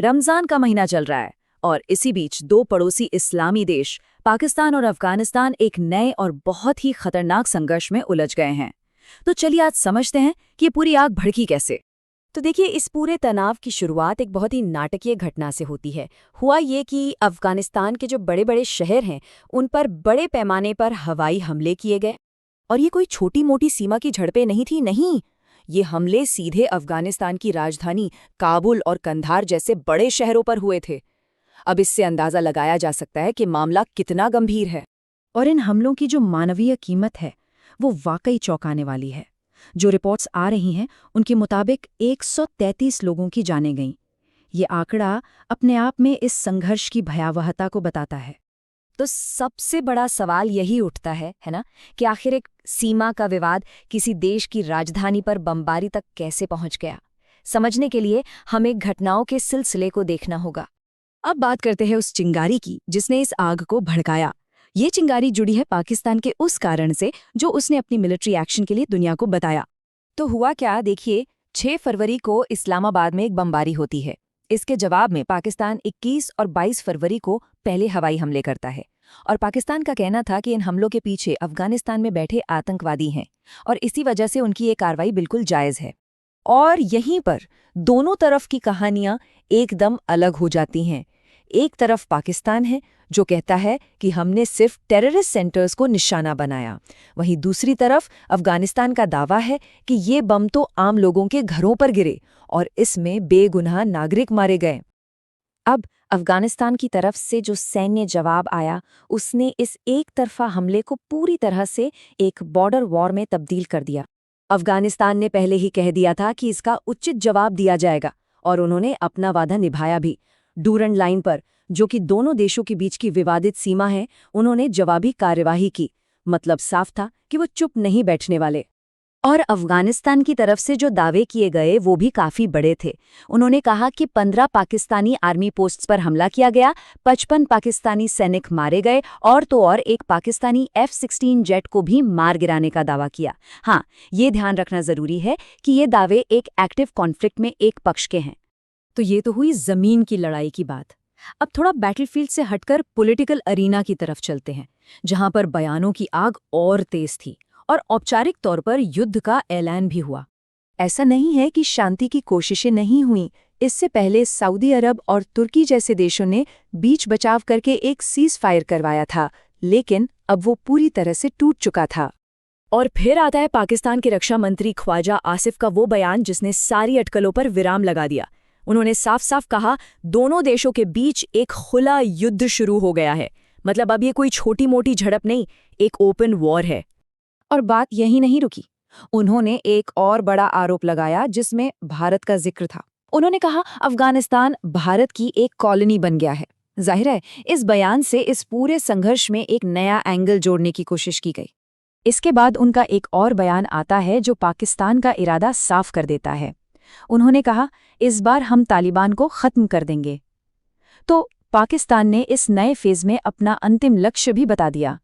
रमजान का महीना चल रहा है और इसी बीच दो पड़ोसी इस्लामी देश पाकिस्तान और अफगानिस्तान एक नए और बहुत ही खतरनाक संघर्ष में उलझ गए हैं। तो चलिए आज समझते हैं कि ये पूरी आग भड़की कैसे। तो देखिए, इस पूरे तनाव की शुरुआत एक बहुत ही नाटकीय घटना से होती है। हुआ ये कि अफगानिस्तान के जो बड़े बड़े शहर हैं उन पर बड़े पैमाने पर हवाई हमले किए गए। और ये कोई छोटी मोटी सीमा की झड़पें नहीं थी, नहीं, ये हमले सीधे अफगानिस्तान की राजधानी काबुल और कंधार जैसे बड़े शहरों पर हुए थे। अब इससे अंदाजा लगाया जा सकता है कि मामला कितना गंभीर है। और इन हमलों की जो मानवीय कीमत है वो वाकई चौंकाने वाली है। जो रिपोर्ट्स आ रही हैं उनके मुताबिक 133 लोगों की जानें गईं। ये आंकड़ा अपने आप में इस संघर्ष की भयावहता को बताता है। तो सबसे बड़ा सवाल यही उठता है ना, कि आखिर एक सीमा का विवाद किसी देश की राजधानी पर बमबारी तक कैसे पहुंच गया। समझने के लिए हमें घटनाओं के सिलसिले को देखना होगा। अब बात करते हैं उस चिंगारी की जिसने इस आग को भड़काया। ये चिंगारी जुड़ी है पाकिस्तान के उस कारण से जो उसने अपनी मिलिट्री एक्शन के लिए दुनिया को बताया। तो हुआ क्या, देखिए, 6 फरवरी को इस्लामाबाद में एक बमबारी होती है। इसके जवाब में पाकिस्तान 21 और 22 फरवरी को पहले हवाई हमले करता है। और पाकिस्तान का कहना था कि इन हमलों के पीछे अफगानिस्तान में बैठे आतंकवादी हैं और इसी वजह से उनकी ये कार्रवाई बिल्कुल जायज़ है। और यहीं पर दोनों तरफ की कहानियां एकदम अलग हो जाती हैं। एक तरफ पाकिस्तान है जो कहता है कि हमने सिर्फ टेररिस्ट सेंटर्स को निशाना बनाया, वहीं दूसरी तरफ अफगानिस्तान का दावा है कि ये बम तो आम लोगों के घरों पर गिरे और इसमें बेगुनाह नागरिक मारे गए। अब अफगानिस्तान की तरफ से जो सैन्य जवाब आया उसने इस एक तरफा हमले को पूरी तरह से एक बॉर्डर वॉर में तब्दील कर दिया। अफगानिस्तान ने पहले ही कह दिया था कि इसका उचित जवाब दिया जाएगा और उन्होंने अपना वादा निभाया भी। डूरन लाइन पर, जो कि दोनों देशों के बीच की विवादित सीमा है, उन्होंने जवाबी कार्यवाही की। मतलब साफ था कि वो चुप नहीं बैठने वाले। और अफगानिस्तान की तरफ से जो दावे किए गए वो भी काफी बड़े थे। उन्होंने कहा कि 15 पाकिस्तानी आर्मी पोस्ट्स पर हमला किया गया, 55 पाकिस्तानी सैनिक मारे गए और तो और एक पाकिस्तानी F-16 जेट को भी मार गिराने का दावा किया। हाँ, ये ध्यान रखना जरूरी है कि ये दावे एक एक्टिव कॉन्फ्लिक्ट में एक पक्ष के हैं। तो ये तो हुई जमीन की लड़ाई की बात। अब थोड़ा बैटलफील्ड से हटकर पॉलिटिकल अरीना की तरफ चलते हैं, जहां पर बयानों की आग और तेज थी और औपचारिक तौर पर युद्ध का ऐलान भी हुआ। ऐसा नहीं है कि शांति की कोशिशें नहीं हुईं। इससे पहले सऊदी अरब और तुर्की जैसे देशों ने बीच बचाव करके एक सीज फायर करवाया था, लेकिन अब वो पूरी तरह से टूट चुका था। और फिर आता है पाकिस्तान के रक्षा मंत्री ख्वाजा आसिफ का वो बयान जिसने सारी अटकलों पर विराम लगा दिया। उन्होंने साफ साफ कहा, दोनों देशों के बीच एक खुला युद्ध शुरू हो गया है। मतलब अब ये कोई छोटी मोटी झड़प नहीं, एक ओपन वॉर है। और बात यही नहीं रुकी। उन्होंने एक और बड़ा आरोप लगाया जिसमें भारत का जिक्र था। उन्होंने कहा अफगानिस्तान भारत की एक कॉलोनी बन गया है। जाहिर है, इस बयान से इस पूरे संघर्ष में एक नया एंगल जोड़ने की कोशिश की गई। इसके बाद उनका एक और बयान आता है जो पाकिस्तान का इरादा साफ कर देता है। उन्होंने कहा, इस बार हम तालिबान को खत्म कर देंगे। तो पाकिस्तान ने इस नए फेज में अपना अंतिम लक्ष्य भी बता दिया।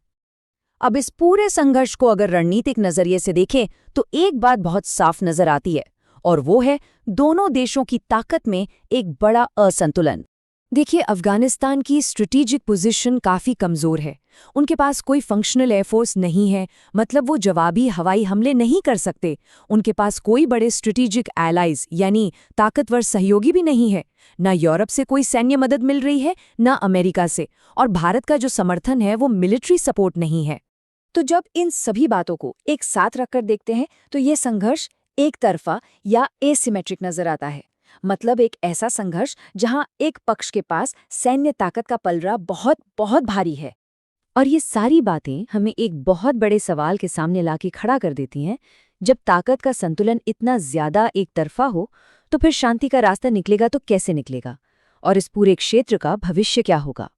अब इस पूरे संघर्ष को अगर रणनीतिक नजरिए से देखें तो एक बात बहुत साफ नजर आती है, और वो है दोनों देशों की ताकत में एक बड़ा असंतुलन। देखिए, अफगानिस्तान की स्ट्रेटेजिक पोजीशन काफी कमजोर है। उनके पास कोई फंक्शनल एयरफोर्स नहीं है, मतलब वो जवाबी हवाई हमले नहीं कर सकते। उनके पास कोई बड़े स्ट्रेटेजिक एलाइज यानी ताकतवर सहयोगी भी नहीं है। ना यूरोप से कोई सैन्य मदद मिल रही है, ना अमेरिका से, और भारत का जो समर्थन है वो मिलिट्री सपोर्ट नहीं है। तो जब इन सभी बातों को एक साथ रखकर देखते हैं तो ये संघर्ष एक तरफा या एसिमेट्रिक नजर आता है। मतलब एक ऐसा संघर्ष जहां एक पक्ष के पास सैन्य ताकत का पलड़ा बहुत बहुत भारी है। और ये सारी बातें हमें एक बहुत बड़े सवाल के सामने लाके खड़ा कर देती हैं। जब ताकत का संतुलन इतना ज्यादा एक तरफा हो तो फिर शांति का रास्ता निकलेगा तो कैसे निकलेगा, और इस पूरे क्षेत्र का भविष्य क्या होगा।